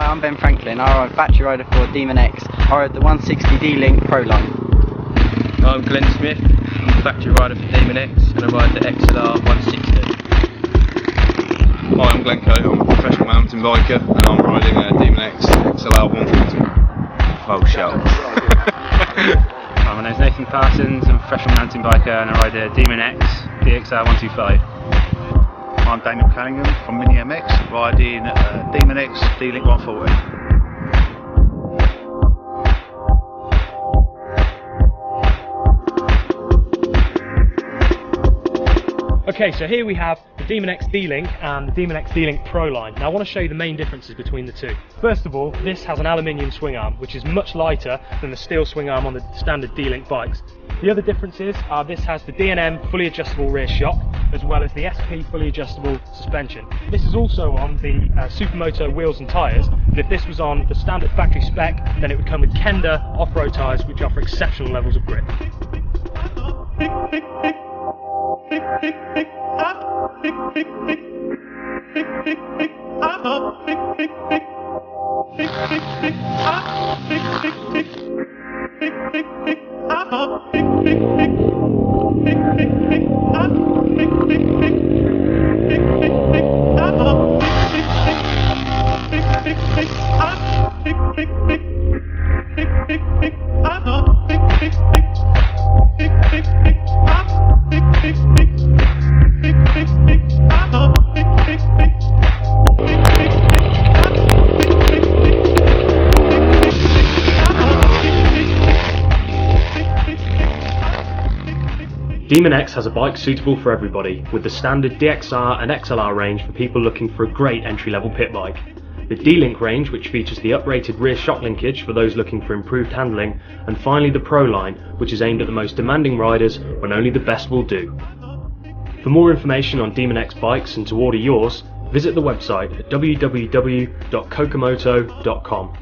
I'm Ben Franklin. I ride battery rider for Demon X. I ride the 160 D-Link Pro line. I'm Glenn Smith, I'm battery rider for Demon X and I ride the XLR 160. Hi, I'm Glenn Coate, I'm a professional mountain biker and I'm riding a Demon X XLR 140. Oh, shut up. Hi, my name's Nathan Parsons, I'm a professional mountain biker and I ride a Demon X DXR 125. I'm Daniel Cunningham from Mini MX, riding Demon X D-Link 140. Okay, so here we have the Demon X D-Link and the Demon X D-Link Pro line. Now I want to show you the main differences between the two. First of all, this has an aluminium swing arm, which is much lighter than the steel swing arm on the standard D-Link bikes. The other differences are this has the D&M fully adjustable rear shock, as well as the SP fully adjustable suspension. This is also on the Supermoto wheels and tyres, but if this was on the standard factory spec, then it would come with Kenda off-road tyres, which offer exceptional levels of grip. Demon X has a bike suitable for everybody, with the standard DXR and XLR range for people looking for a great entry-level pit bike, the D-Link range which features the uprated rear shock linkage for those looking for improved handling, and finally the Pro line which is aimed at the most demanding riders when only the best will do. For more information on Demon X bikes and to order yours, visit the website at www.kokomoto.com.